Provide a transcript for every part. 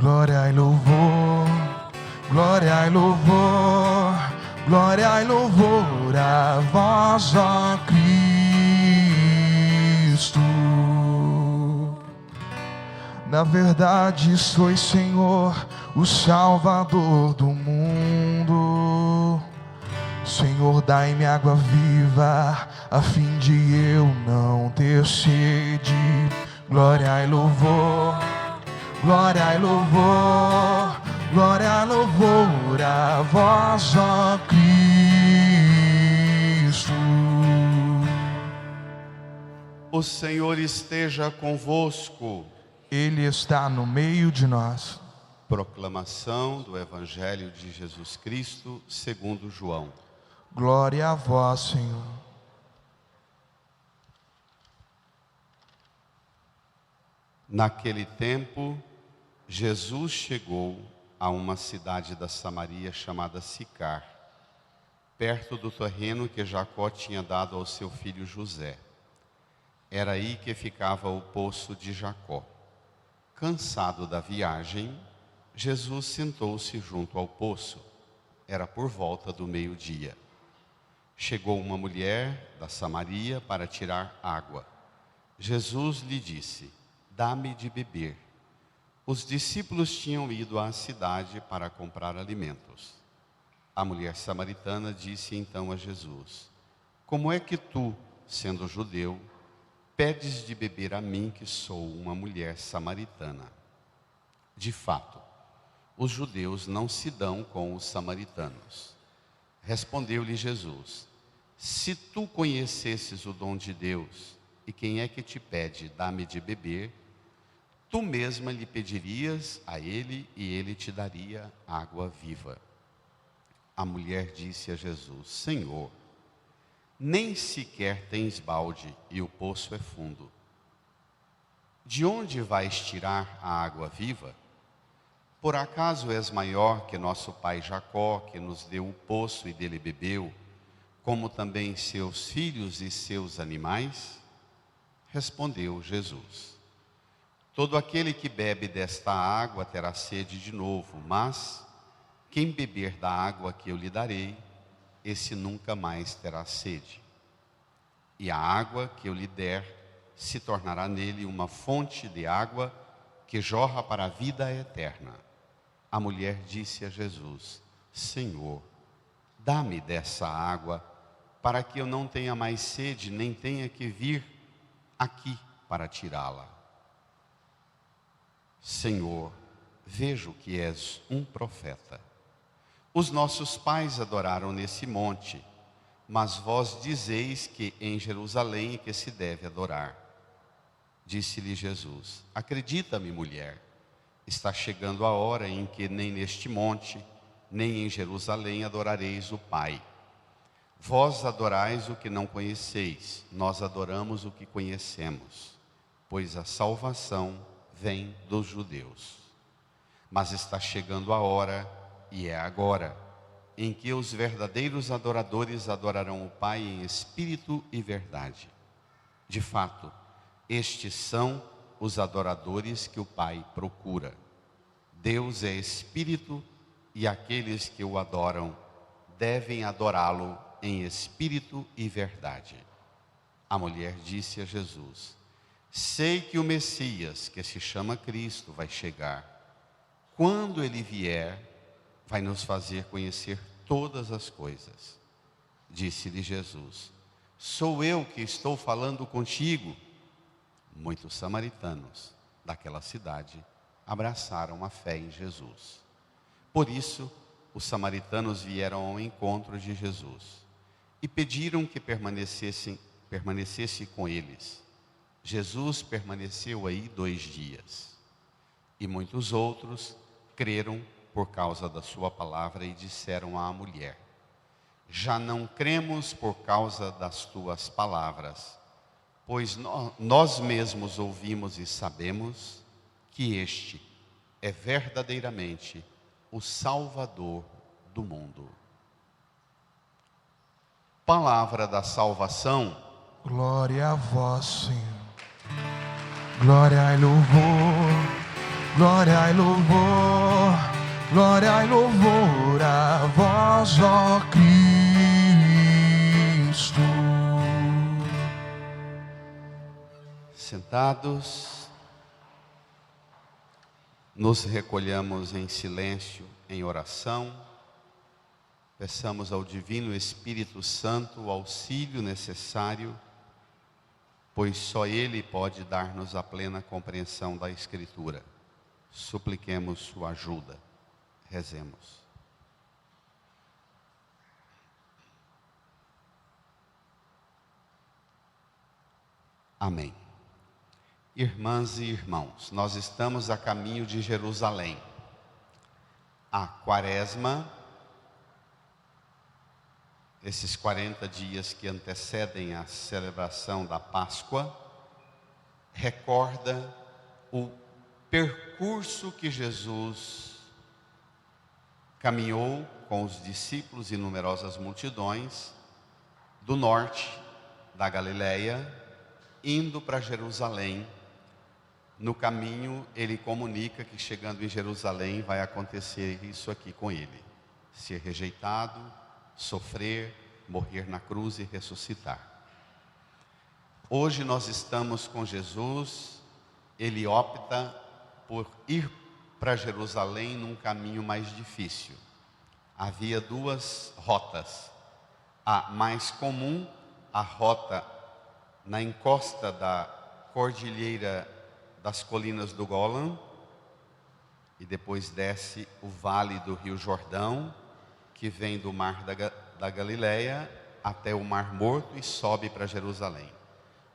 Glória e louvor, glória e louvor, glória e louvor a vós, ó Cristo. Na verdade sois, Senhor, o Salvador do mundo. Senhor, dai-me água viva, a fim de eu não ter sede. Glória e louvor, glória e louvor, glória e louvor a vós, ó Cristo. O Senhor esteja convosco. Ele está no meio de nós. Proclamação do Evangelho de Jesus Cristo segundo João. Glória a vós, Senhor. Naquele tempo, Jesus chegou a uma cidade da Samaria chamada Sicar, perto do terreno que Jacó tinha dado ao seu filho José. Era aí que ficava o poço de Jacó. Cansado da viagem, Jesus sentou-se junto ao poço. Era por volta do meio-dia. Chegou uma mulher da Samaria para tirar água. Jesus lhe disse: dá-me de beber. Os discípulos tinham ido à cidade para comprar alimentos. A mulher samaritana disse então a Jesus: como é que tu, sendo judeu, pedes de beber a mim, que sou uma mulher samaritana? De fato, os judeus não se dão com os samaritanos. Respondeu-lhe Jesus: se tu conhecesses o dom de Deus, e quem é que te pede, dá-me de beber, tu mesma lhe pedirias a ele, e ele te daria água viva. A mulher disse a Jesus: Senhor, nem sequer tens balde, e o poço é fundo. De onde vais tirar a água viva? Por acaso és maior que nosso pai Jacó, que nos deu o poço e dele bebeu, como também seus filhos e seus animais? Respondeu Jesus: todo aquele que bebe desta água terá sede de novo, mas quem beber da água que eu lhe darei, esse nunca mais terá sede. E a água que eu lhe der se tornará nele uma fonte de água que jorra para a vida eterna. A mulher disse a Jesus: Senhor, dá-me dessa água, para que eu não tenha mais sede, nem tenha que vir aqui para tirá-la. Senhor, vejo que és um profeta. Os nossos pais adoraram nesse monte, mas vós dizeis que em Jerusalém é que se deve adorar. Disse-lhe Jesus: acredita-me, mulher, está chegando a hora em que nem neste monte, nem em Jerusalém adorareis o Pai. Vós adorais o que não conheceis, nós adoramos o que conhecemos, pois a salvação vem dos judeus. Mas está chegando a hora, e é agora, em que os verdadeiros adoradores adorarão o Pai em espírito e verdade. De fato, estes são os adoradores que o Pai procura. Deus é espírito, e aqueles que o adoram devem adorá-lo em espírito e verdade. A mulher disse a Jesus: sei que o Messias, que se chama Cristo, vai chegar. Quando ele vier, vai nos fazer conhecer todas as coisas. Disse-lhe Jesus: sou eu que estou falando contigo. Muitos samaritanos daquela cidade abraçaram a fé em Jesus. Por isso, os samaritanos vieram ao encontro de Jesus e pediram que permanecesse com eles. Jesus permaneceu aí 2 dias. E muitos outros creram por causa da sua palavra e disseram à mulher: já não cremos por causa das tuas palavras, pois nós mesmos ouvimos e sabemos que este é verdadeiramente o Salvador do mundo. Palavra da salvação. Glória a vós, Senhor. Glória e louvor, glória e louvor, glória e louvor a vós, ó Cristo. Sentados, nos recolhamos em silêncio, em oração. Peçamos ao Divino Espírito Santo o auxílio necessário, pois só Ele pode dar-nos a plena compreensão da Escritura. Supliquemos sua ajuda. Rezemos. Amém. Irmãs e irmãos, nós estamos a caminho de Jerusalém. A Quaresma, esses 40 dias que antecedem a celebração da Páscoa, recorda o percurso que Jesus caminhou com os discípulos e numerosas multidões do norte da Galileia, indo para Jerusalém. No caminho, ele comunica que chegando em Jerusalém vai acontecer isso aqui com ele: ser rejeitado, sofrer, morrer na cruz e ressuscitar. Hoje nós estamos com Jesus. Ele opta por ir para Jerusalém num caminho mais difícil. Havia duas rotas. A mais comum, a rota na encosta da cordilheira das colinas do Golã, e depois desce o vale do Rio Jordão, que vem do mar da Galileia até o Mar Morto e sobe para Jerusalém.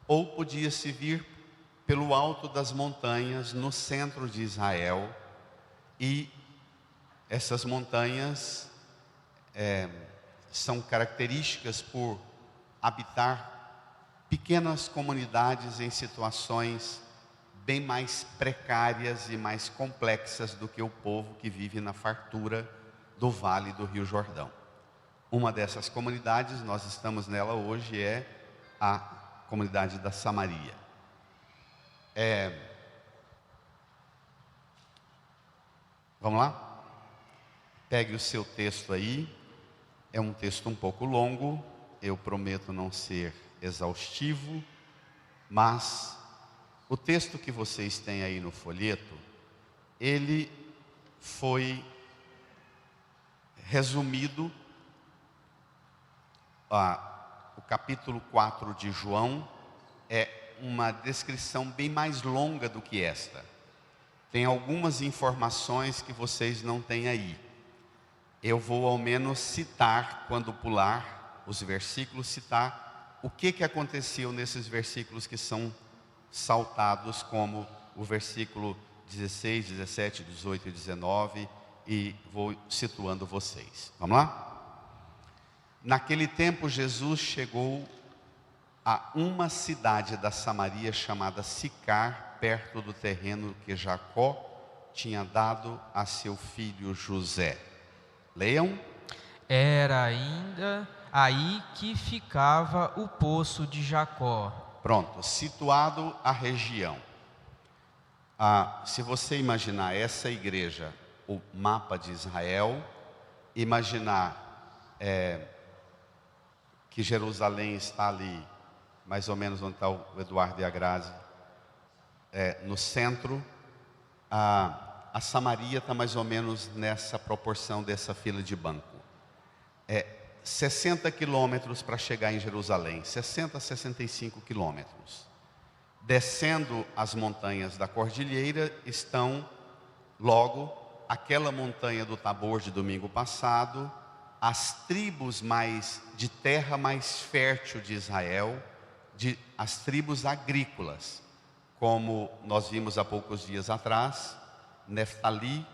Ou podia-se vir pelo alto das montanhas no centro de Israel, e essas montanhas são características por habitar pequenas comunidades em situações bem mais precárias e mais complexas do que o povo que vive na fartura do Vale do Rio Jordão. Uma dessas comunidades, nós estamos nela hoje, é a comunidade da Samaria. Vamos lá? Pegue o seu texto aí. É um texto um pouco longo, eu prometo não ser exaustivo, mas o texto que vocês têm aí no folheto, ele foi resumido. O capítulo 4 de João é uma descrição bem mais longa do que esta. Tem algumas informações que vocês não têm aí. Eu vou ao menos citar, quando pular os versículos, citar o que aconteceu nesses versículos que são saltados, como o versículo 16, 17, 18 e 19, e vou situando vocês. Vamos lá? Naquele tempo, Jesus chegou a uma cidade da Samaria chamada Sicar, perto do terreno que Jacó tinha dado a seu filho José. Leiam. Era ainda aí que ficava o poço de Jacó. Pronto, situado a região. Se você imaginar essa igreja, o mapa de Israel, imaginar que Jerusalém está ali, mais ou menos onde está o Eduardo e a Grazi, no centro, a Samaria está mais ou menos nessa proporção dessa fila de banco. 60 quilômetros para chegar em Jerusalém, 60 a 65 quilômetros. Descendo as montanhas da cordilheira estão logo aquela montanha do Tabor de domingo passado, as tribos de terra mais fértil de Israel, as tribos agrícolas, como nós vimos há poucos dias atrás, Neftali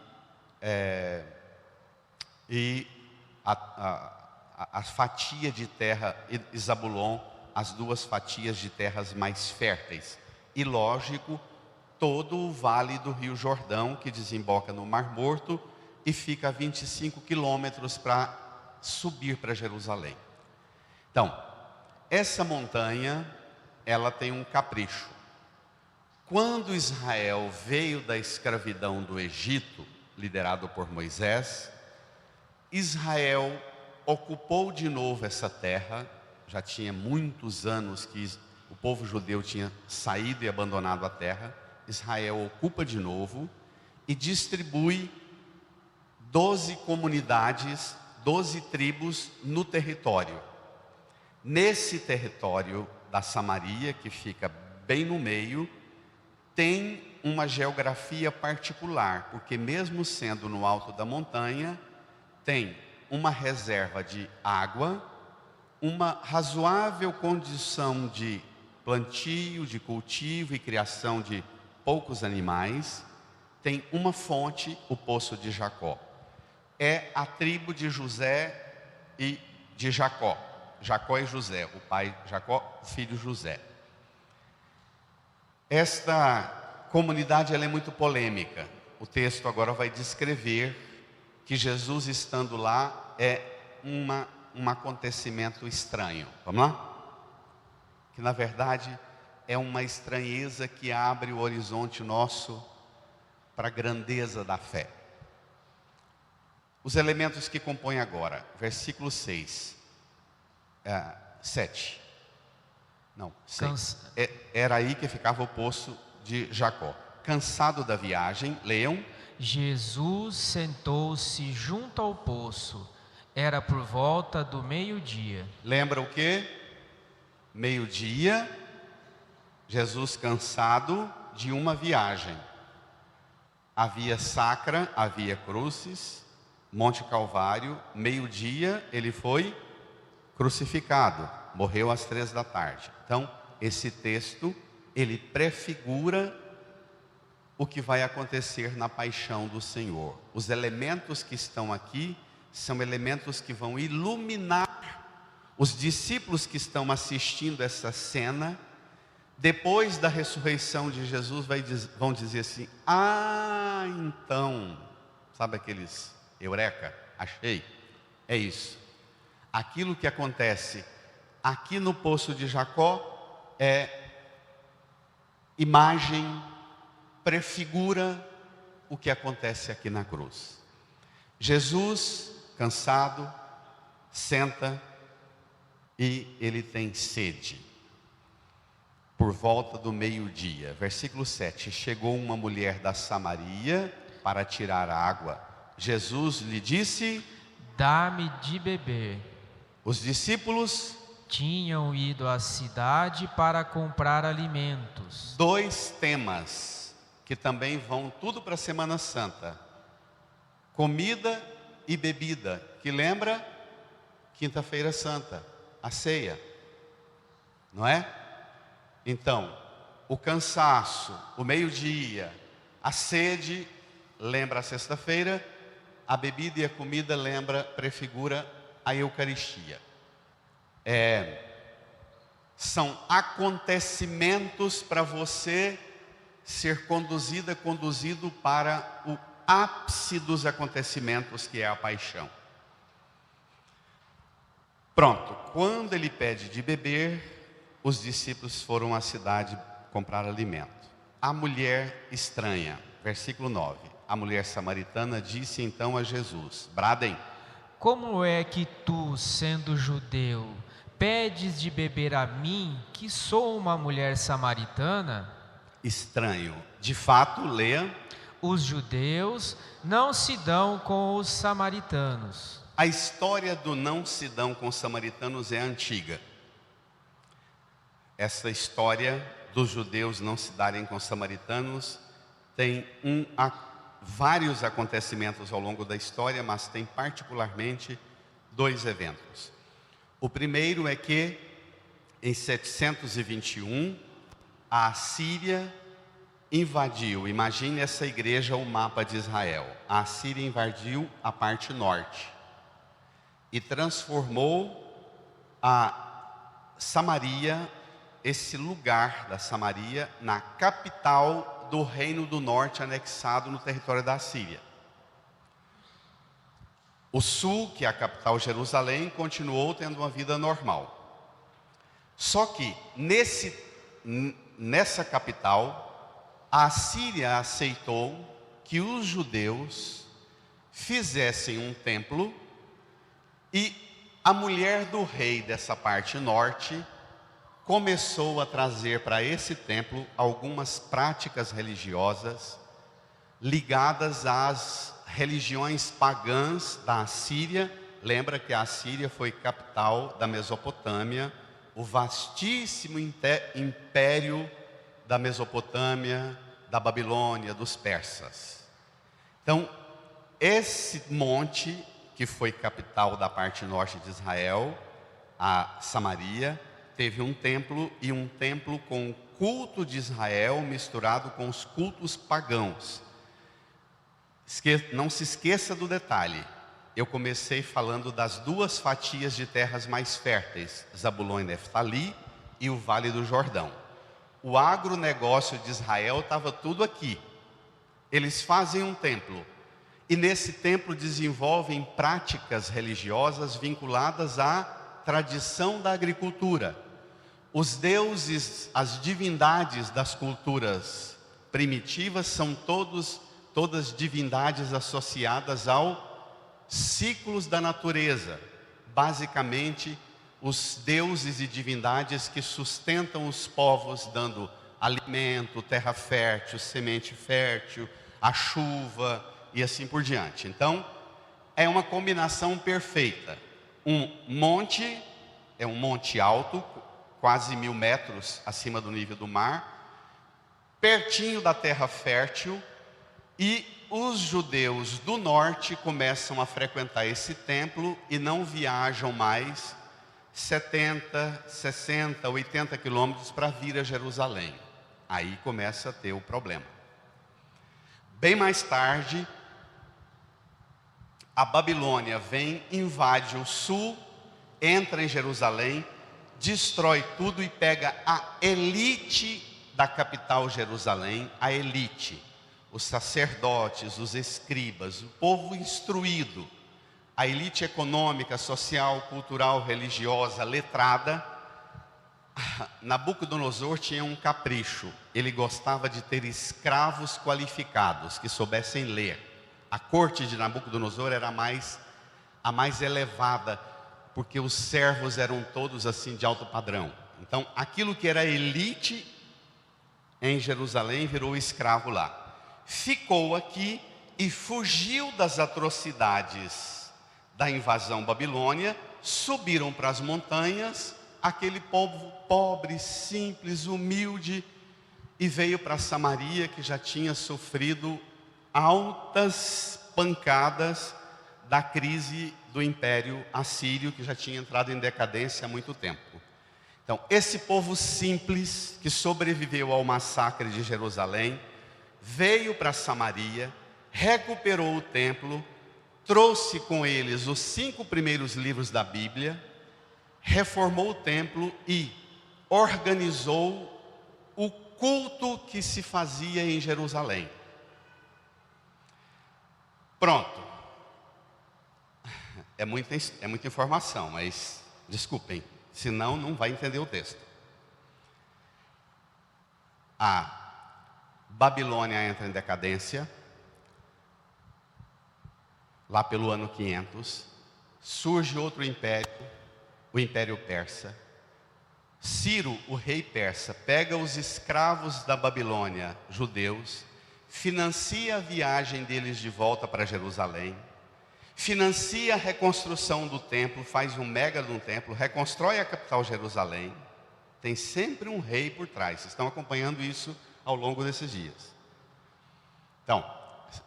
e a fatia de terra e Zabulon, as duas fatias de terras mais férteis. E lógico, todo o vale do Rio Jordão, que desemboca no Mar Morto e fica a 25 quilômetros para subir para Jerusalém. Então, essa montanha, ela tem um capricho. quando Israel veio da escravidão do Egito, liderado por Moisés, Israel ocupou de novo essa terra. Já tinha muitos anos que o povo judeu tinha saído e abandonado a terra. Israel ocupa de novo e distribui 12 comunidades, 12 tribos no território. Nesse território da Samaria, que fica bem no meio, tem uma geografia particular, porque mesmo sendo no alto da montanha, tem uma reserva de água, uma razoável condição de plantio, de cultivo e criação de poucos animais, tem uma fonte, o poço de Jacó. É a tribo de José e de Jacó. Jacó e José, o pai Jacó, o filho José. Esta comunidade ela é muito polêmica. O texto agora vai descrever que Jesus estando lá é um acontecimento estranho. Vamos lá? Que na verdade é uma estranheza que abre o horizonte nosso para a grandeza da fé. Os elementos que compõem agora, versículo 6, 7. Não, 6. Era aí que ficava o poço de Jacó. Cansado da viagem, leiam. Jesus sentou-se junto ao poço. Era por volta do meio-dia. Lembra o quê? Meio-dia. Jesus cansado de uma viagem. Havia sacra, havia cruzes, Monte Calvário. Meio-dia ele foi crucificado. Morreu às 3 da tarde. Então, esse texto, ele prefigura o que vai acontecer na paixão do Senhor. Os elementos que estão aqui são elementos que vão iluminar os discípulos que estão assistindo essa cena. Depois da ressurreição de Jesus, vão dizer assim: ah, então, sabe aqueles eureka, achei, é isso. Aquilo que acontece aqui no poço de Jacó é imagem, prefigura o que acontece aqui na cruz. Jesus, cansado, senta e ele tem sede. Por volta do meio-dia, versículo 7, chegou uma mulher da Samaria para tirar água. Jesus lhe disse: dá-me de beber. Os discípulos tinham ido à cidade para comprar alimentos. 2 temas que também vão tudo para a Semana Santa: comida e bebida, que lembra Quinta-feira Santa, a ceia, não é? Então, o cansaço, o meio-dia, a sede lembra a sexta-feira, a bebida e a comida prefigura a Eucaristia. São acontecimentos para você ser conduzido para o ápice dos acontecimentos, que é a paixão. Pronto, quando ele pede de beber, os discípulos foram à cidade comprar alimento. A mulher estranha, versículo 9, a mulher samaritana disse então a Jesus: bradem. Como é que tu, sendo judeu, pedes de beber a mim, que sou uma mulher samaritana? Estranho. De fato, leia. Os judeus não se dão com os samaritanos. A história do não se dão com os samaritanos é antiga. Essa história dos judeus não se darem com os samaritanos tem vários acontecimentos ao longo da história, mas tem particularmente 2 eventos. O primeiro é que em 721 a Assíria invadiu, imagine essa igreja, o mapa de Israel. A Assíria invadiu a parte norte e transformou a Samaria, esse lugar da Samaria, na capital do reino do norte, anexado no território da Assíria. O sul, que é a capital Jerusalém, continuou tendo uma vida normal. Só que nessa capital a Assíria aceitou que os judeus fizessem um templo e a mulher do rei dessa parte norte começou a trazer para esse templo algumas práticas religiosas ligadas às religiões pagãs da Assíria. Lembra que a Assíria foi capital da Mesopotâmia, o vastíssimo império da Mesopotâmia, da Babilônia, dos persas. Então, esse monte, que foi capital da parte norte de Israel, a Samaria, teve um templo, e um templo com o culto de Israel misturado com os cultos pagãos. Não se esqueça do detalhe. Eu comecei falando das duas fatias de terras mais férteis, Zabulon e Neftali e o Vale do Jordão. O agronegócio de Israel estava tudo aqui. Eles fazem um templo, e nesse templo desenvolvem práticas religiosas vinculadas à tradição da agricultura. Os deuses, as divindades das culturas primitivas são todas divindades associadas aos ciclos da natureza. Basicamente, os deuses e divindades que sustentam os povos, dando alimento, terra fértil, semente fértil, a chuva e assim por diante. Então, é uma combinação perfeita. É um monte alto, quase 1000 metros acima do nível do mar, pertinho da terra fértil, e os judeus do norte começam a frequentar esse templo e não viajam mais 70, 60, 80 quilômetros para vir a Jerusalém. Aí começa a ter o problema. Bem mais tarde, a Babilônia vem, invade o sul, entra em Jerusalém, destrói tudo e pega a elite da capital Jerusalém, a elite, os sacerdotes, os escribas, o povo instruído, a elite econômica, social, cultural, religiosa, letrada. Nabucodonosor tinha um capricho. Ele gostava de ter escravos qualificados, que soubessem ler. A corte de Nabucodonosor era a mais elevada, porque os servos eram todos assim de alto padrão. Então, aquilo que era elite em Jerusalém virou escravo lá. Ficou aqui e fugiu das atrocidades da invasão babilônia, subiram para as montanhas, aquele povo pobre, simples, humilde, e veio para Samaria, que já tinha sofrido altas pancadas da crise do Império Assírio, que já tinha entrado em decadência há muito tempo. Então, esse povo simples, que sobreviveu ao massacre de Jerusalém, veio para Samaria, recuperou o templo, trouxe com eles os 5 primeiros livros da Bíblia, reformou o templo e organizou o culto que se fazia em Jerusalém. Pronto. É muita informação, mas desculpem, senão não vai entender o texto. A Babilônia entra em decadência, lá pelo ano 500, surge outro império, o Império Persa. Ciro, o rei persa, pega os escravos da Babilônia, judeus, financia a viagem deles de volta para Jerusalém, financia a reconstrução do templo, faz um mega de um templo, reconstrói a capital Jerusalém. Tem sempre um rei por trás. Vocês estão acompanhando isso ao longo desses dias. Então,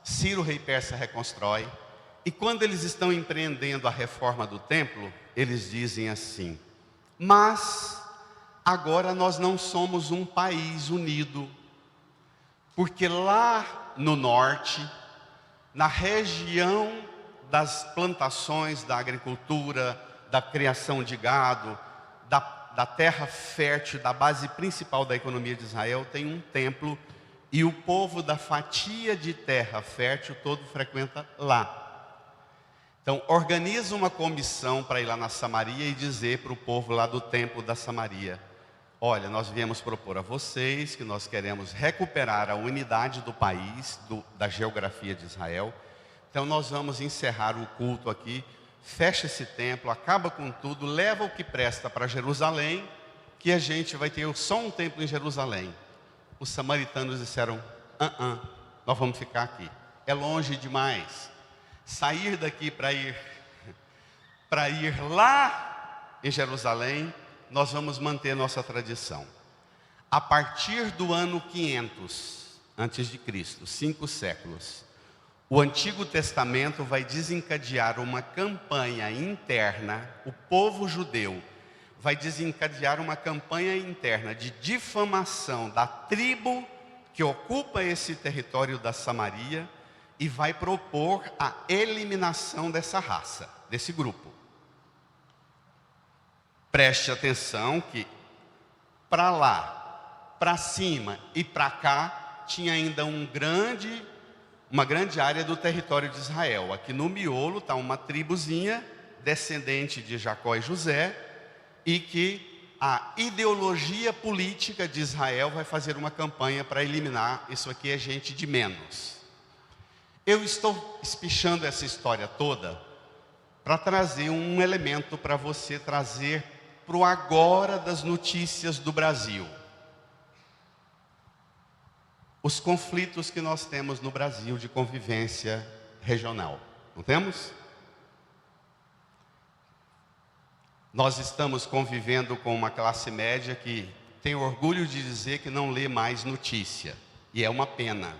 Ciro, rei persa, reconstrói. E quando eles estão empreendendo a reforma do templo, eles dizem assim: mas agora nós não somos um país unido, porque lá no norte, na região das plantações, da agricultura, da criação de gado, da terra fértil, da base principal da economia de Israel, tem um templo, e o povo da fatia de terra fértil todo frequenta lá. Então, organiza uma comissão para ir lá na Samaria e dizer para o povo lá do templo da Samaria: olha, nós viemos propor a vocês que nós queremos recuperar a unidade do país, da geografia de Israel. Então nós vamos encerrar o culto aqui, fecha esse templo, acaba com tudo, leva o que presta para Jerusalém, que a gente vai ter só um templo em Jerusalém. Os samaritanos disseram, nós vamos ficar aqui, é longe demais. Sair daqui para ir lá em Jerusalém, nós vamos manter nossa tradição. A partir do ano 500 antes de Cristo, 5 séculos, o Antigo Testamento vai desencadear uma campanha interna, o povo judeu vai desencadear uma campanha interna de difamação da tribo que ocupa esse território da Samaria e vai propor a eliminação dessa raça, desse grupo. Preste atenção que para lá, para cima e para cá, tinha ainda uma grande área do território de Israel. Aqui no miolo está uma tribuzinha, descendente de Jacó e José, e que a ideologia política de Israel vai fazer uma campanha para eliminar. Isso aqui é gente de menos. Eu estou espichando essa história toda para trazer um elemento para você trazer para o agora das notícias do Brasil. Os conflitos que nós temos no Brasil de convivência regional. Não temos? Nós estamos convivendo com uma classe média que tem orgulho de dizer que não lê mais notícia. E é uma pena.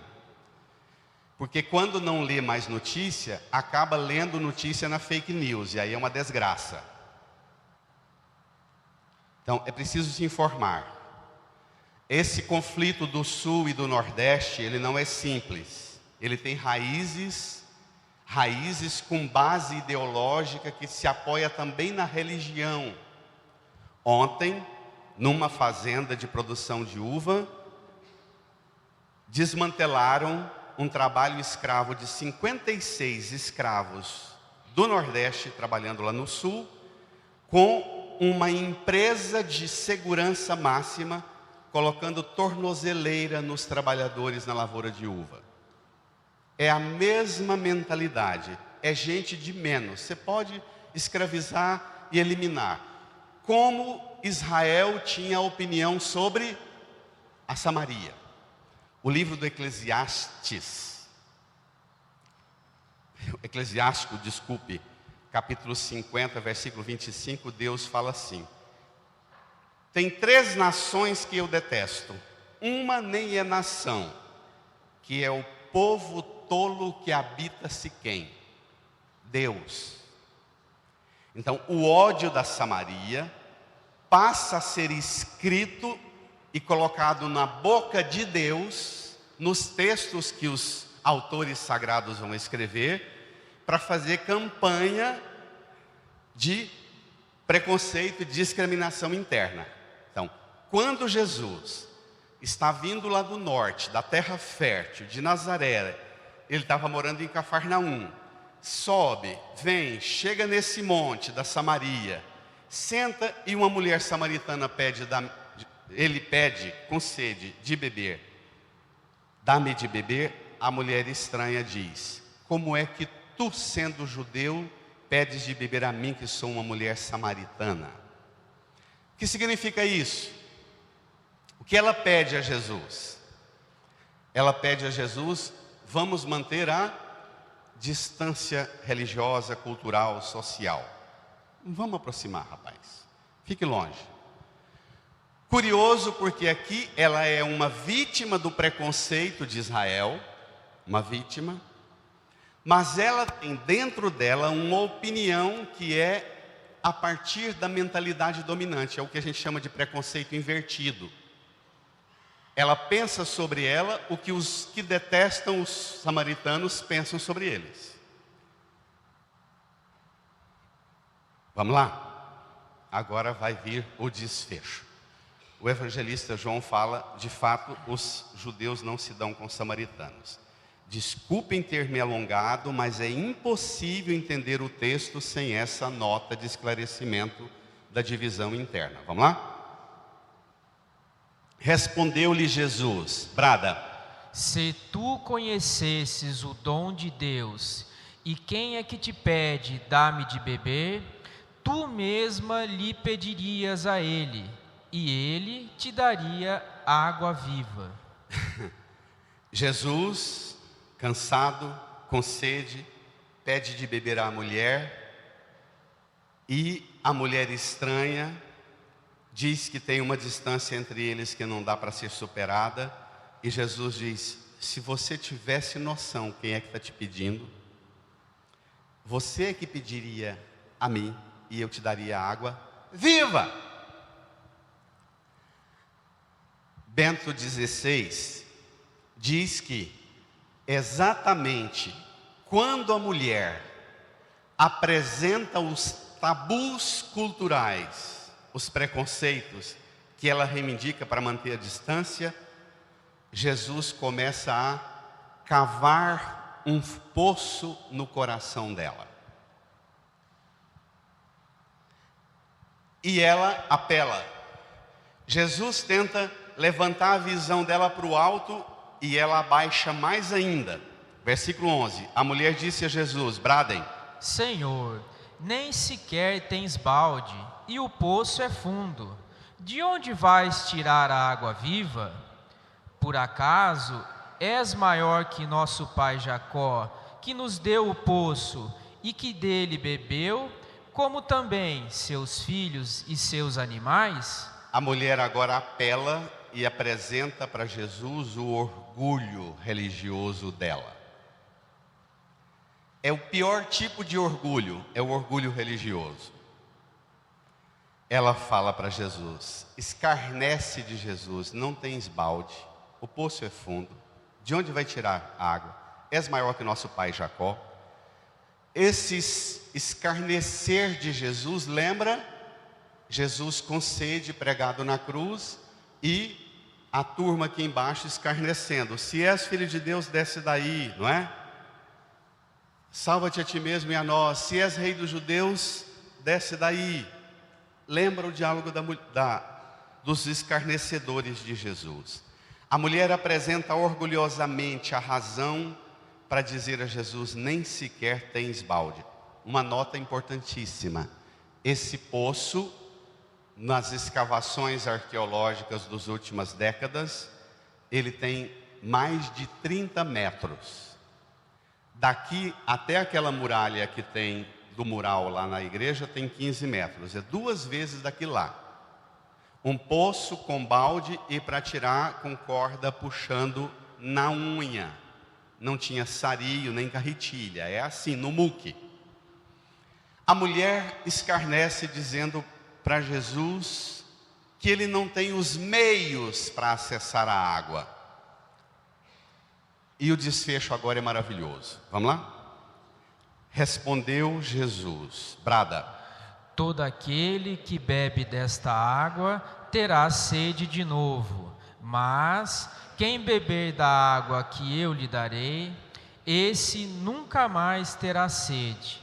Porque quando não lê mais notícia, acaba lendo notícia na fake news. E aí é uma desgraça. Então, é preciso se informar. Esse conflito do Sul e do Nordeste, ele não é simples. Ele tem raízes com base ideológica que se apoia também na religião. Ontem, numa fazenda de produção de uva, desmantelaram um trabalho escravo de 56 escravos do Nordeste, trabalhando lá no Sul, com uma empresa de segurança máxima, colocando tornozeleira nos trabalhadores na lavoura de uva. É a mesma mentalidade, é gente de menos. Você pode escravizar e eliminar. Como Israel tinha opinião sobre a Samaria. O livro do Eclesiástico, capítulo 50, versículo 25, Deus fala assim: tem 3 nações que eu detesto, uma nem é nação, que é o povo tolo que habita Siquém, Deus. Então o ódio da Samaria passa a ser escrito e colocado na boca de Deus, nos textos que os autores sagrados vão escrever, para fazer campanha de preconceito e discriminação interna. Então, quando Jesus está vindo lá do norte, da terra fértil, de Nazaré, ele estava morando em Cafarnaum, sobe, vem, chega nesse monte da Samaria, senta e uma mulher samaritana ele pede com sede de beber. Dá-me de beber. A mulher estranha diz: como é que tu, sendo judeu, pedes de beber a mim, que sou uma mulher samaritana? O que significa isso? O que ela pede a Jesus? Ela pede a Jesus: vamos manter a distância religiosa, cultural, social. Não vamos aproximar, rapaz. Fique longe. Curioso, porque aqui ela é uma vítima do preconceito de Israel, uma vítima, mas ela tem dentro dela uma opinião que é a partir da mentalidade dominante, é o que a gente chama de preconceito invertido. Ela pensa sobre ela o que os que detestam os samaritanos pensam sobre eles. Vamos lá? Agora vai vir o desfecho. O evangelista João fala: de fato, os judeus não se dão com os samaritanos. Desculpem ter me alongado, mas é impossível entender o texto sem essa nota de esclarecimento da divisão interna. Vamos lá? Respondeu-lhe Jesus, brada: Se tu conhecesses o dom de Deus, e quem é que te pede, dá-me de beber, tu mesma lhe pedirias a ele, e ele te daria água viva. Jesus, cansado, com sede, pede de beber à mulher, e a mulher estranha diz que tem uma distância entre eles que não dá para ser superada, e Jesus diz: se você tivesse noção quem é que está te pedindo, você é que pediria a mim, e eu te daria água viva. Bento XVI diz que exatamente quando a mulher apresenta os tabus culturais, os preconceitos que ela reivindica para manter a distância, Jesus começa a cavar um poço no coração dela. E ela apela. Jesus tenta levantar a visão dela para o alto e ela abaixa mais ainda. Versículo 11. A mulher disse a Jesus: bradem: Senhor, nem sequer tens balde, e o poço é fundo. De onde vais tirar a água viva? Por acaso és maior que nosso pai Jacó, que nos deu o poço e que dele bebeu, como também seus filhos e seus animais? A mulher agora apela e apresenta para Jesus o orgulho religioso dela. É o pior tipo de orgulho, é o orgulho religioso. Ela fala para Jesus, escarnece de Jesus: não tens balde, o poço é fundo, de onde vai tirar a água? És maior que nosso pai Jacó. Esse escarnecer de Jesus lembra Jesus com sede, pregado na cruz, e a turma aqui embaixo escarnecendo: se és filho de Deus, desce daí, não é? Salva-te a ti mesmo e a nós. Se és rei dos judeus, desce daí. Lembra o diálogo dos escarnecedores de Jesus. A mulher apresenta orgulhosamente a razão para dizer a Jesus: nem sequer tens balde. Uma nota importantíssima: esse poço, nas escavações arqueológicas das últimas décadas, ele tem mais de 30 metros. Daqui até aquela muralha que tem do mural lá na igreja tem 15 metros. É 2 vezes daqui lá. Um poço com balde e para tirar com corda puxando na unha. Não tinha sario nem carretilha. É assim, no muque. A mulher escarnece dizendo para Jesus que ele não tem os meios para acessar a água. E o desfecho agora é maravilhoso. Vamos lá? Respondeu Jesus, brada: todo aquele que bebe desta água terá sede de novo, mas quem beber da água que eu lhe darei, esse nunca mais terá sede.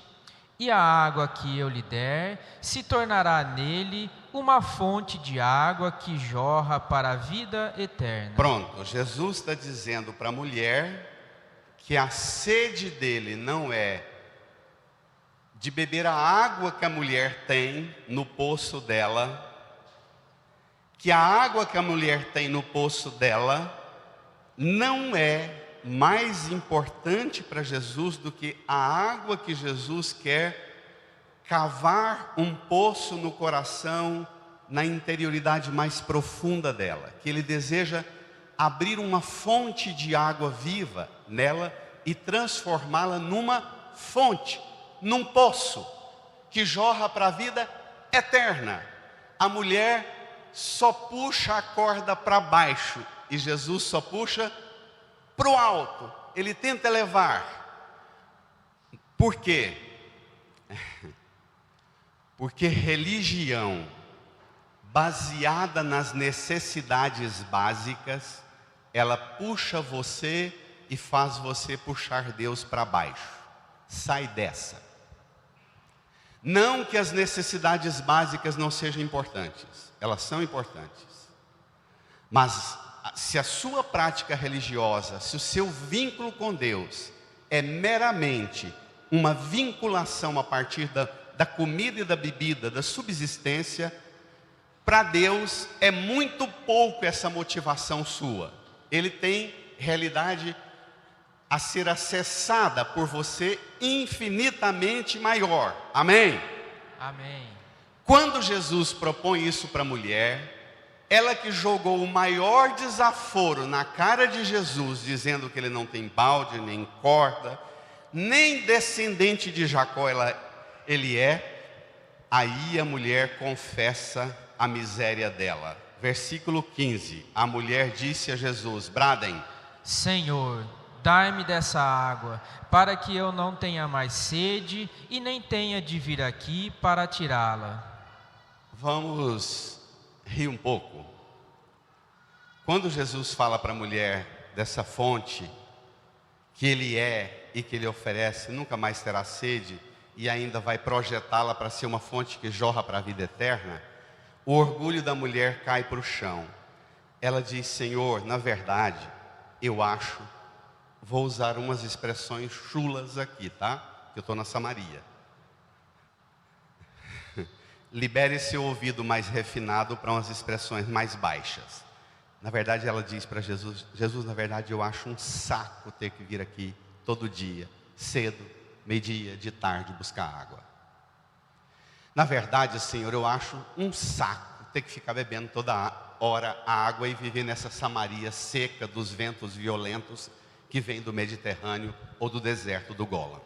E a água que eu lhe der se tornará nele uma fonte de água que jorra para a vida eterna. Pronto, Jesus está dizendo para a mulher que a sede dele não é de beber a água que a mulher tem no poço dela, que a água que a mulher tem no poço dela não é mais importante para Jesus do que a água que Jesus quer cavar um poço no coração, na interioridade mais profunda dela, que ele deseja abrir uma fonte de água viva nela e transformá-la numa fonte, num poço que jorra para a vida eterna. A mulher só puxa a corda para baixo e Jesus só puxa para o alto. Ele tenta elevar. Por quê? Porque religião baseada nas necessidades básicas, ela puxa você e faz você puxar Deus para baixo. Sai dessa. Não que as necessidades básicas não sejam importantes, elas são importantes. Mas se a sua prática religiosa, se o seu vínculo com Deus é meramente uma vinculação a partir da comida e da bebida, da subsistência, para Deus é muito pouco essa motivação sua. Ele tem realidade a ser acessada por você infinitamente maior. Amém? Amém. Quando Jesus propõe isso para a mulher, ela que jogou o maior desaforo na cara de Jesus, dizendo que ele não tem balde, nem corda, nem descendente de Jacó ele é, aí a mulher confessa a miséria dela. Versículo 15, a mulher disse a Jesus, bradem: Senhor, dai-me dessa água, para que eu não tenha mais sede e nem tenha de vir aqui para tirá-la. Vamos rir um pouco. Quando Jesus fala para a mulher dessa fonte, que ele é e que ele oferece, nunca mais terá sede, e ainda vai projetá-la para ser uma fonte que jorra para a vida eterna, o orgulho da mulher cai para o chão. Ela diz: Senhor, na verdade, eu acho, vou usar umas expressões chulas aqui, tá? Que eu estou na Samaria. Libere seu ouvido mais refinado para umas expressões mais baixas. Na verdade, ela diz para Jesus: Jesus, na verdade, eu acho um saco ter que vir aqui todo dia, cedo, meio-dia, de tarde, buscar água. Na verdade, Senhor, eu acho um saco ter que ficar bebendo toda hora a água e viver nessa Samaria seca dos ventos violentos que vem do Mediterrâneo ou do deserto do Golan.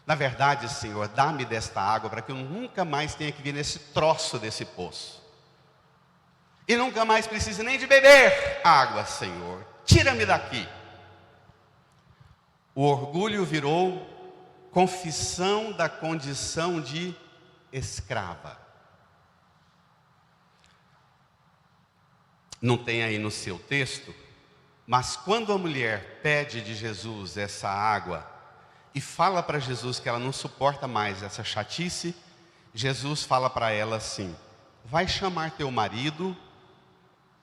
Na verdade, Senhor, dá-me desta água para que eu nunca mais tenha que vir nesse troço desse poço. E nunca mais precise nem de beber água, Senhor. Tira-me daqui. O orgulho virou confissão da condição de escrava. Não tem aí no seu texto, mas quando a mulher pede de Jesus essa água e fala para Jesus que ela não suporta mais essa chatice, Jesus fala para ela assim: vai chamar teu marido.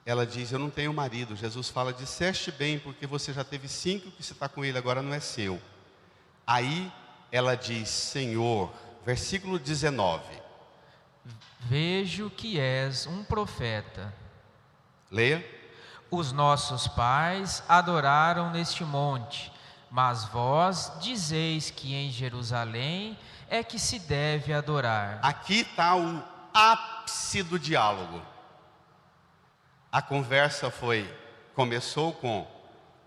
Ela diz: eu não tenho marido. Jesus fala: disseste bem, porque você já teve 5, que você está com ele agora não é seu. Aí ela diz: Senhor, versículo 19, vejo que és um profeta. Leia. Os nossos pais adoraram neste monte, mas vós dizeis que em Jerusalém é que se deve adorar. Aqui está o ápice do diálogo. A conversa começou com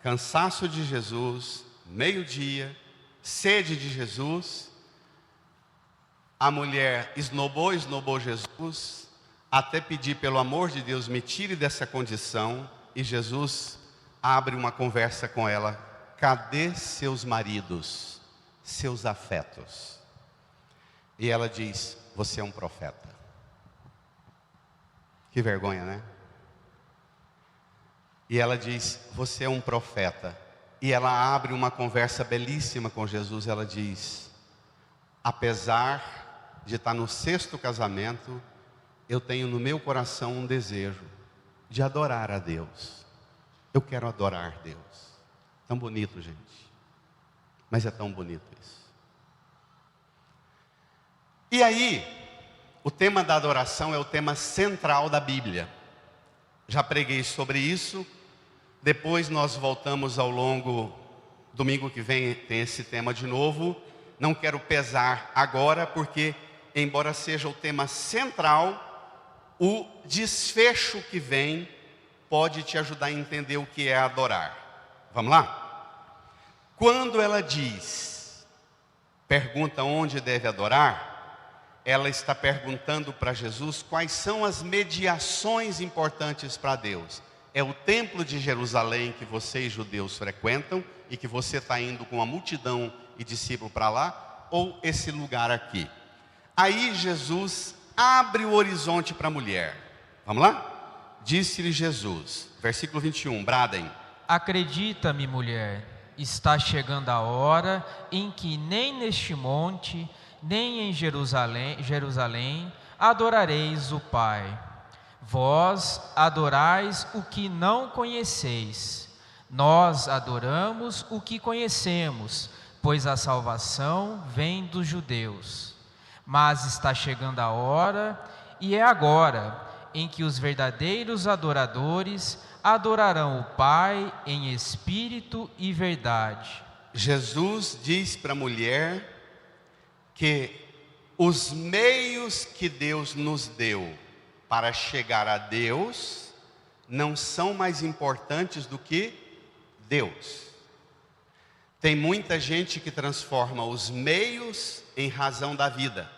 cansaço de Jesus, meio-dia, sede de Jesus. A mulher esnobou Jesus, até pedir: pelo amor de Deus, me tire dessa condição. E Jesus abre uma conversa com ela: cadê seus maridos, seus afetos? E ela diz: você é um profeta. Que vergonha, né? E ela diz: você é um profeta. E ela abre uma conversa belíssima com Jesus. Ela diz: apesar de estar no 6º casamento, eu tenho no meu coração um desejo de adorar a Deus. Eu quero adorar Deus. Tão bonito, gente. Mas é tão bonito isso. E aí, o tema da adoração é o tema central da Bíblia. Já preguei sobre isso. Depois nós voltamos ao longo, domingo que vem tem esse tema de novo. Não quero pesar agora, porque embora seja o tema central, o desfecho que vem pode te ajudar a entender o que é adorar. Vamos lá? Quando ela pergunta onde deve adorar, ela está perguntando para Jesus quais são as mediações importantes para Deus. É o templo de Jerusalém que vocês judeus frequentam e que você está indo com a multidão e discípulo para lá, ou esse lugar aqui? Aí Jesus abre o horizonte para a mulher. Vamos lá? Disse-lhe Jesus, versículo 21, bradem: acredita-me, mulher, está chegando a hora em que nem neste monte, nem em Jerusalém adorareis o Pai. Vós adorais o que não conheceis. Nós adoramos o que conhecemos, pois a salvação vem dos judeus. Mas está chegando a hora, e é agora, em que os verdadeiros adoradores adorarão o Pai em espírito e verdade. Jesus diz para a mulher que os meios que Deus nos deu para chegar a Deus não são mais importantes do que Deus. Tem muita gente que transforma os meios em razão da vida.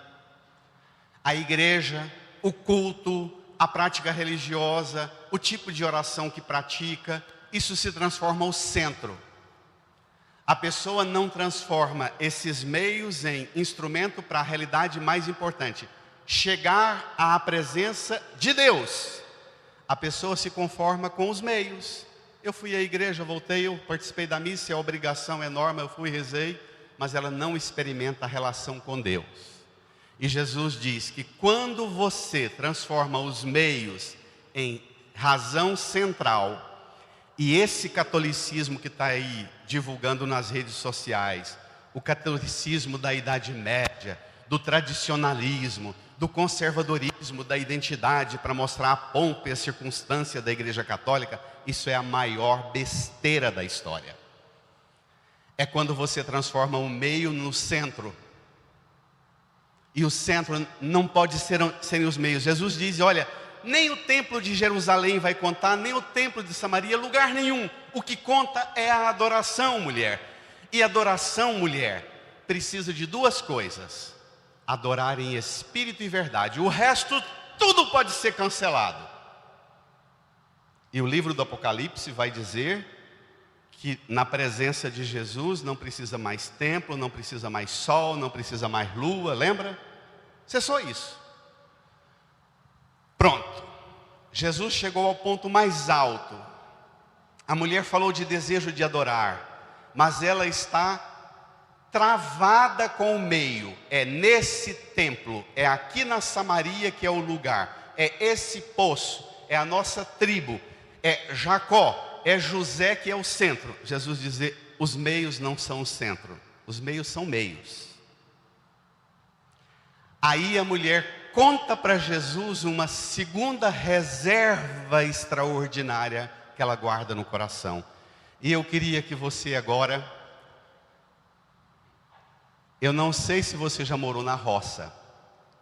A igreja, o culto, a prática religiosa, o tipo de oração que pratica, isso se transforma o centro. A pessoa não transforma esses meios em instrumento para a realidade mais importante, chegar à presença de Deus. A pessoa se conforma com os meios. Eu fui à igreja, voltei, eu participei da missa, é obrigação enorme, eu fui e rezei, mas ela não experimenta a relação com Deus. E Jesus diz que quando você transforma os meios em razão central, e esse catolicismo que está aí divulgando nas redes sociais, o catolicismo da Idade Média, do tradicionalismo, do conservadorismo, da identidade para mostrar a pompa e a circunstância da Igreja Católica, isso é a maior besteira da história. É quando você transforma o meio no centro. E o centro não pode serem os meios. Jesus diz, olha, nem o templo de Jerusalém vai contar, nem o templo de Samaria, lugar nenhum. O que conta é a adoração, mulher. E adoração, mulher, precisa de duas coisas: adorar em espírito e verdade. O resto, tudo pode ser cancelado. E o livro do Apocalipse vai dizer que na presença de Jesus não precisa mais templo, não precisa mais sol, não precisa mais lua, lembra? Isso é só isso. Pronto, Jesus chegou ao ponto mais alto. A mulher falou de desejo de adorar, mas ela está travada com o meio. É nesse templo, é aqui na Samaria que é o lugar, é esse poço, é a nossa tribo, é Jacó, é José que é o centro. Jesus diz, os meios não são o centro, os meios são meios. Aí a mulher conta para Jesus uma segunda reserva extraordinária que ela guarda no coração. E eu queria que você agora, eu não sei se você já morou na roça,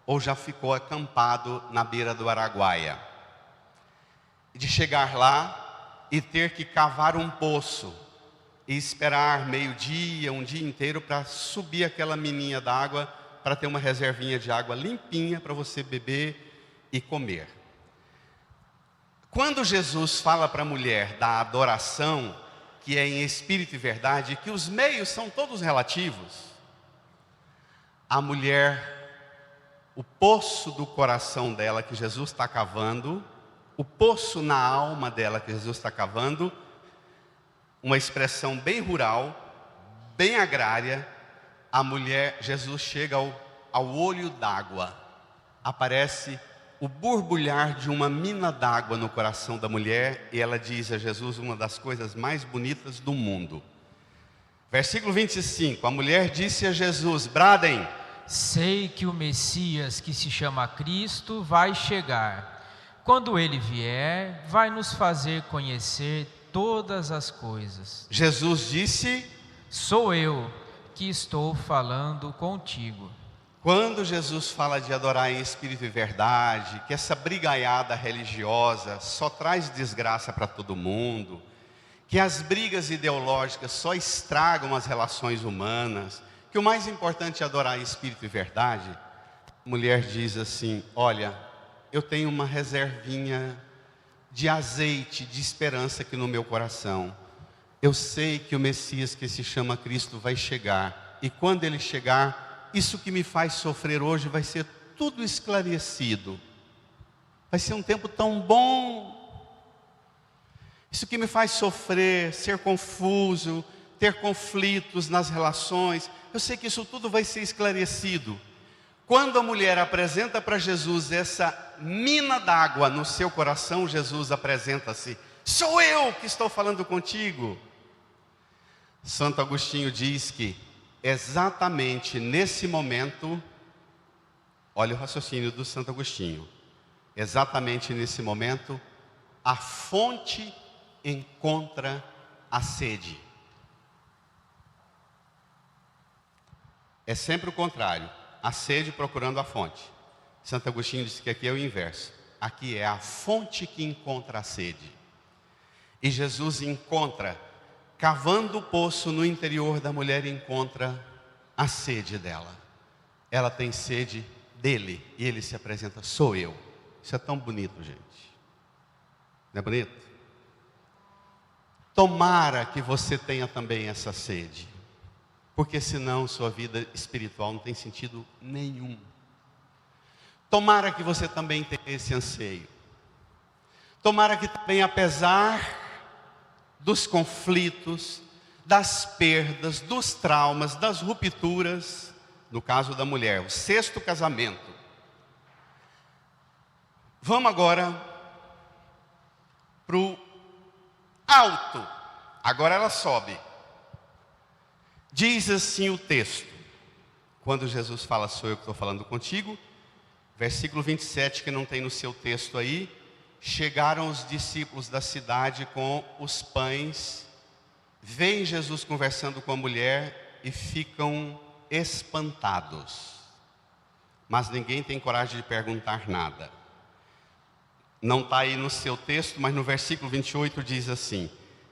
ou já ficou acampado na beira do Araguaia, de chegar lá e ter que cavar um poço, e esperar meio-dia, um dia inteiro, para subir aquela mininha d'água, para ter uma reservinha de água limpinha para você beber e comer. Quando Jesus fala para a mulher da adoração, que é em espírito e verdade, que os meios são todos relativos, a mulher, o poço do coração dela que Jesus está cavando, o poço na alma dela que Jesus está cavando, uma expressão bem rural, bem agrária, a mulher, Jesus chega ao olho d'água, aparece o borbulhar de uma mina d'água no coração da mulher, e ela diz a Jesus uma das coisas mais bonitas do mundo. Versículo 25, a mulher disse a Jesus, bradem. Sei que o Messias, que se chama Cristo, vai chegar. Quando ele vier, vai nos fazer conhecer todas as coisas. Jesus disse, sou eu que estou falando contigo. Quando Jesus fala de adorar em espírito e verdade, que essa brigaiada religiosa só traz desgraça para todo mundo, que as brigas ideológicas só estragam as relações humanas, que o mais importante é adorar em espírito e verdade, a mulher diz assim, olha, eu tenho uma reservinha de azeite, de esperança aqui no meu coração. Eu sei que o Messias que se chama Cristo vai chegar, e quando ele chegar, isso que me faz sofrer hoje vai ser tudo esclarecido. Vai ser um tempo tão bom. Isso que me faz sofrer, ser confuso, ter conflitos nas relações, eu sei que isso tudo vai ser esclarecido Quando a mulher apresenta para Jesus essa mina d'água no seu coração, Jesus apresenta-se: sou eu que estou falando contigo. Santo Agostinho diz que exatamente nesse momento, olha o raciocínio do Santo Agostinho, exatamente nesse momento, a fonte encontra a sede. É sempre o contrário, a sede procurando a fonte. Santo Agostinho disse que aqui é o inverso. Aqui é a fonte que encontra a sede. E Jesus encontra, cavando o poço no interior da mulher, encontra a sede dela. Ela tem sede dele e ele se apresenta: sou eu. Isso é tão bonito, gente. Não é bonito? Tomara que você tenha também essa sede, porque senão sua vida espiritual não tem sentido nenhum. Tomara que você também tenha esse anseio. Tomara que também, apesar dos conflitos, das perdas, dos traumas, das rupturas, no caso da mulher, o 6º casamento. Vamos agora para o alto. Agora ela sobe. Diz assim o texto, quando Jesus fala: sou eu que estou falando contigo, versículo 27, que não tem no seu texto aí: chegaram os discípulos da cidade com os pães, veem Jesus conversando com a mulher e ficam espantados, mas ninguém tem coragem de perguntar nada. Não está aí no seu texto, mas no versículo 28 diz assim: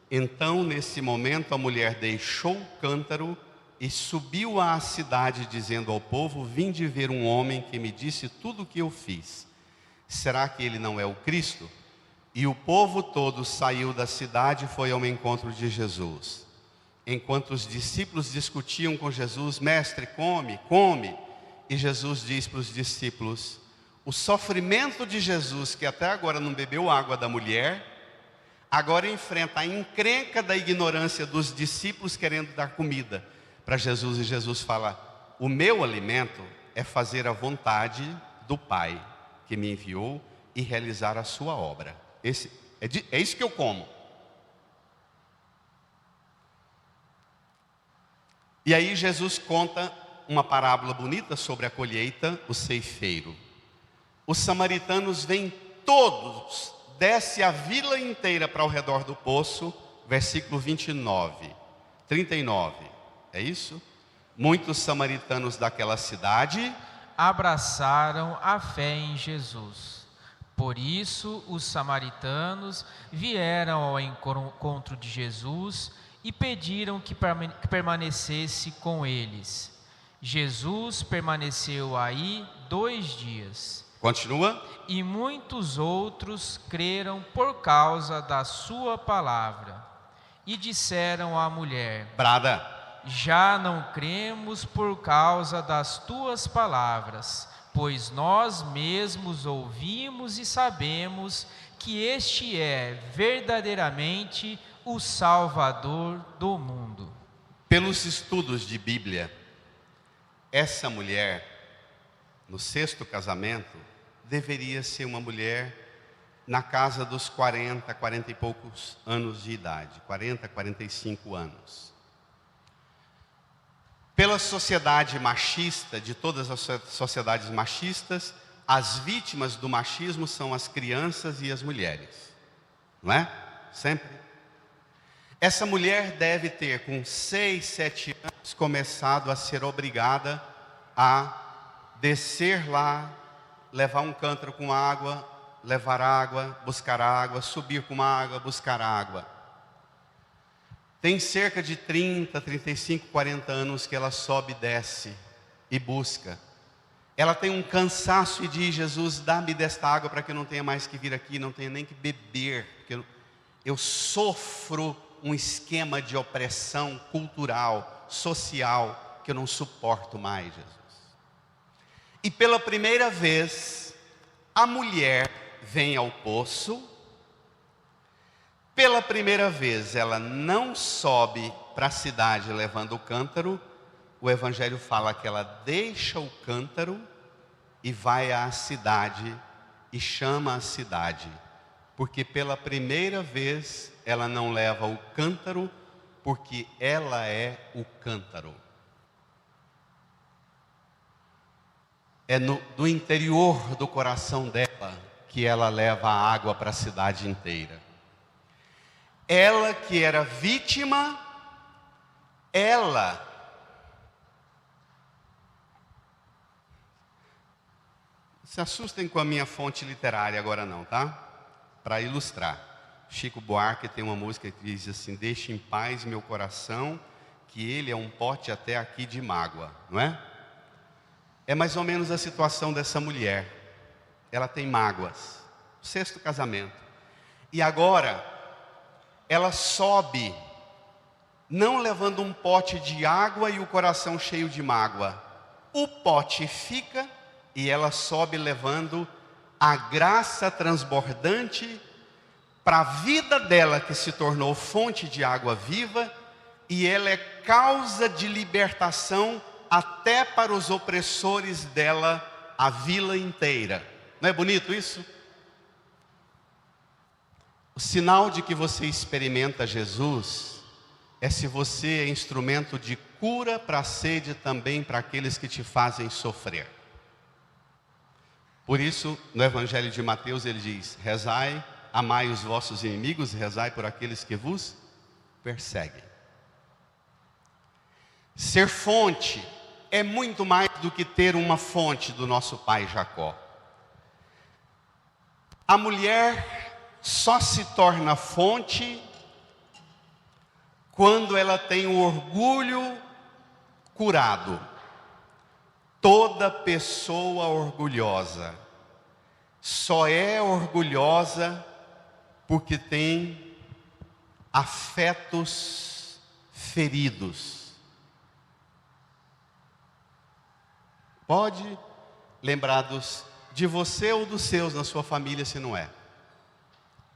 então nesse momento a mulher deixou o cântaro e subiu à cidade, dizendo ao povo: vinde ver um homem que me disse tudo o que eu fiz. Será que ele não é o Cristo? E o povo todo saiu da cidade e foi ao encontro de Jesus. Enquanto os discípulos discutiam com Jesus: mestre, come, come. E Jesus diz para os discípulos: o sofrimento de Jesus, que até agora não bebeu água da mulher, agora enfrenta a encrenca da ignorância dos discípulos querendo dar comida para Jesus. E Jesus fala: o meu alimento é fazer a vontade do Pai que me enviou e realizar a sua obra. É isso que eu como. E aí Jesus conta uma parábola bonita sobre a colheita, o ceifeiro. Os samaritanos vêm todos, desce a vila inteira para ao redor do poço, versículo 39, é isso? Muitos samaritanos daquela cidade abraçaram a fé em Jesus. Por isso os samaritanos vieram ao encontro de Jesus e pediram que permanecesse com eles. Jesus permaneceu aí 2 dias. Continua. E muitos outros creram por causa da sua palavra. E disseram à mulher: brada, já não cremos por causa das tuas palavras, pois nós mesmos ouvimos e sabemos que este é verdadeiramente o Salvador do mundo. Pelos estudos de Bíblia, essa mulher, no 6º casamento, deveria ser uma mulher na casa dos 40 e poucos anos de idade, 40, 45 anos. Pela sociedade machista, de todas as sociedades machistas, as vítimas do machismo são as crianças e as mulheres, não é? Sempre. Essa mulher deve ter, com 6, 7 anos, começado a ser obrigada a descer lá, levar um cântaro com água, levar água, buscar água, subir com água, buscar água. Tem cerca de 30, 35, 40 anos que ela sobe e desce e busca. Ela tem um cansaço e diz: Jesus, dá-me desta água para que eu não tenha mais que vir aqui, não tenha nem que beber, porque eu sofro um esquema de opressão cultural, social, que eu não suporto mais, Jesus. E pela primeira vez, a mulher vem ao poço. Pela primeira vez, ela não sobe para a cidade levando o cântaro. O Evangelho fala que ela deixa o cântaro e vai à cidade e chama a cidade, porque pela primeira vez ela não leva o cântaro, porque ela é o cântaro. É do interior do coração dela que ela leva a água para a cidade inteira. Ela que era vítima, ela se assustem com a minha fonte literária agora não, tá? Para ilustrar. Chico Buarque tem uma música que diz assim: deixe em paz meu coração, que ele é um pote até aqui de mágoa, não é? É mais ou menos a situação dessa mulher. Ela tem mágoas, 6º casamento. E agora, ela sobe, não levando um pote de água e o coração cheio de mágoa. O pote fica e ela sobe levando a graça transbordante para a vida dela, que se tornou fonte de água viva, e ela é causa de libertação até para os opressores dela, a vila inteira. Não é bonito isso? O sinal de que você experimenta Jesus é se você é instrumento de cura para a sede também para aqueles que te fazem sofrer. Por isso, no Evangelho de Mateus ele diz: rezai, amai os vossos inimigos, rezai por aqueles que vos perseguem. Ser fonte é muito mais do que ter uma fonte do nosso pai Jacó. A mulher só se torna fonte quando ela tem o orgulho curado. Toda pessoa orgulhosa só é orgulhosa porque tem afetos feridos. Pode lembrar de você ou dos seus na sua família, se não é.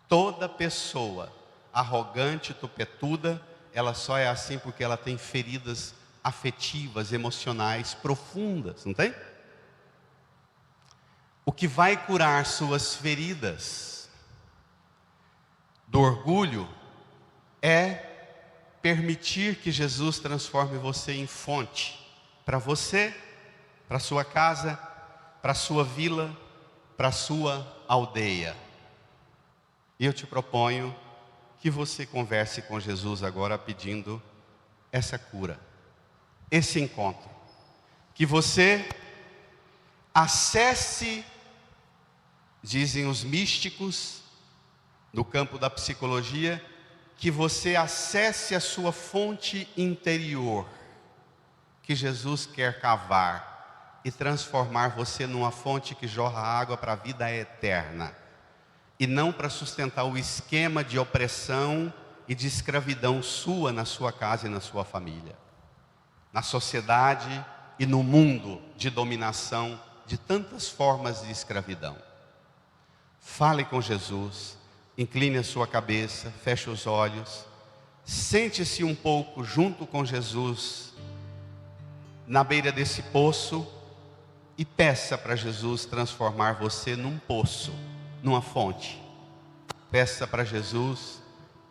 Toda pessoa arrogante, tupetuda, ela só é assim porque ela tem feridas afetivas, emocionais profundas, não tem? O que vai curar suas feridas do orgulho é permitir que Jesus transforme você em fonte para você, para sua casa, para sua vila, para sua aldeia. E eu te proponho que você converse com Jesus agora pedindo essa cura, esse encontro. Que você acesse, dizem os místicos, no campo da psicologia, que você acesse a sua fonte interior, que Jesus quer cavar e transformar você numa fonte que jorra água para a vida eterna, e não para sustentar o esquema de opressão e de escravidão sua na sua casa e na sua família, na sociedade e no mundo de dominação de tantas formas de escravidão. Fale com Jesus, incline a sua cabeça, feche os olhos, sente-se um pouco junto com Jesus na beira desse poço e peça para Jesus transformar você num poço, numa fonte. Peça para Jesus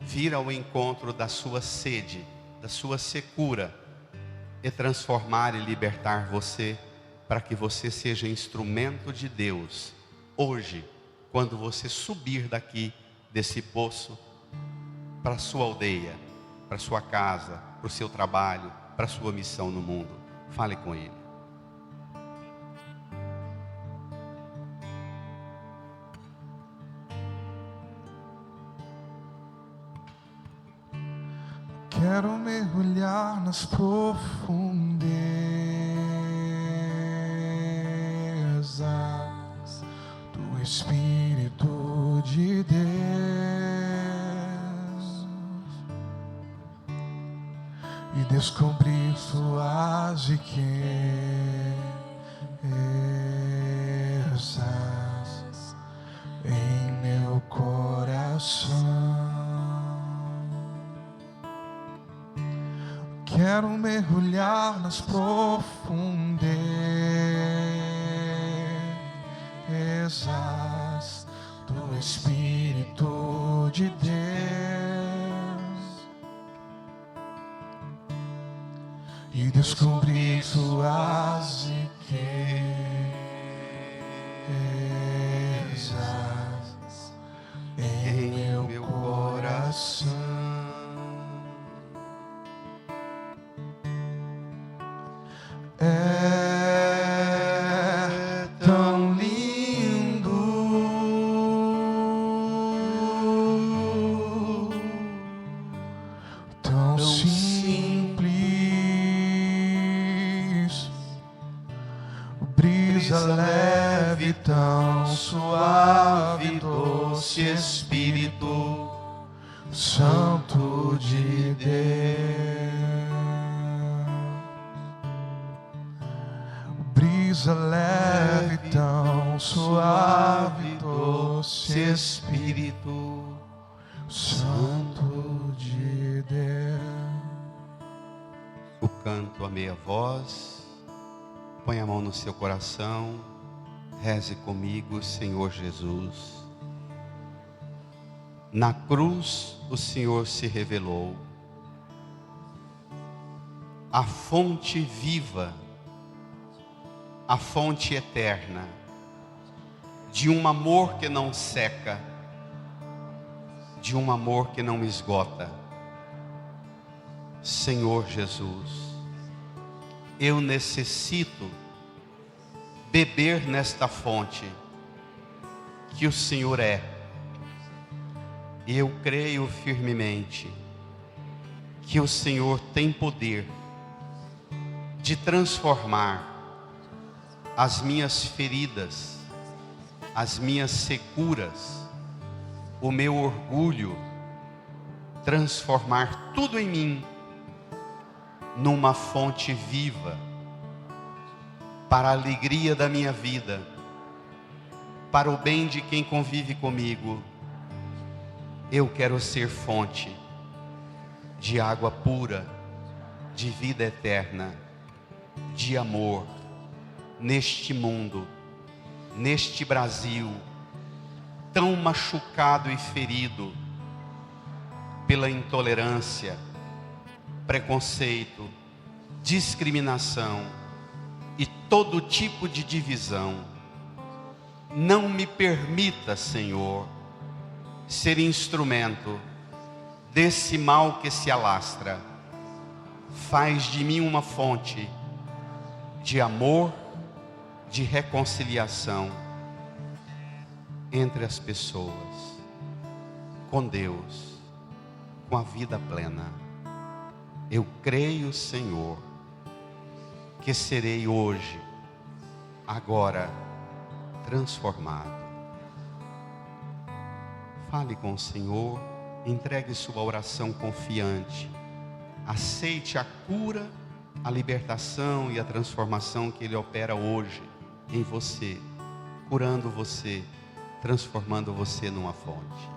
vir ao encontro da sua sede, da sua secura, e transformar e libertar você, para que você seja instrumento de Deus hoje, quando você subir daqui desse poço para a sua aldeia, para a sua casa, para o seu trabalho, para a sua missão no mundo. Fale com Ele. Quero mergulhar nas profundezas do Espírito de Deus e descobrir suas riquezas em meu coração. Quero mergulhar nas profundezas riquezas do Espírito de Deus e descobrir suas riquezas em meu coração. É tão lindo tão simples, brisa leve, tão suave, doce Espírito Santo de Deus. Brisa leve, tão suave, doce Espírito Santo de Deus. O canto a meia voz, põe a mão no seu coração, reze comigo, Senhor Jesus. Na cruz o Senhor se revelou, a fonte viva, a fonte eterna, de um amor que não seca, de um amor que não esgota. Senhor Jesus, eu necessito beber nesta fonte que o Senhor é. E eu creio firmemente que o Senhor tem poder de transformar as minhas feridas, as minhas securas, o meu orgulho, transformar tudo em mim numa fonte viva, para a alegria da minha vida, para o bem de quem convive comigo. Eu quero ser fonte de água pura, de vida eterna, de amor, neste mundo, neste Brasil, tão machucado e ferido pela intolerância, preconceito, discriminação e todo tipo de divisão. Não me permita, Senhor, ser instrumento desse mal que se alastra. Faz de mim uma fonte de amor, de reconciliação entre as pessoas, com Deus, com a vida plena. Eu creio, Senhor, que serei hoje, agora, transformado. Fale com o Senhor, entregue sua oração confiante, aceite a cura, a libertação e a transformação que Ele opera hoje em você, curando você, transformando você numa fonte.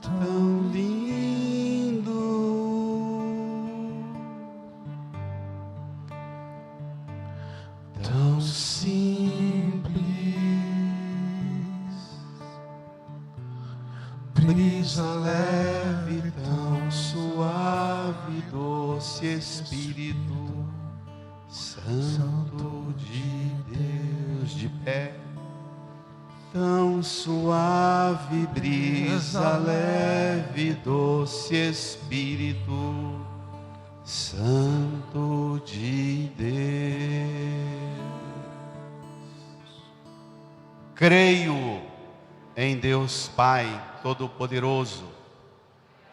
Tão lindo, tão simples, brisa leve, tão suave, doce Espírito Santo de Deus, de pé. Tão suave, brisa leve, doce Espírito Santo de Deus. Creio em Deus Pai Todo-Poderoso,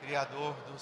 Criador dos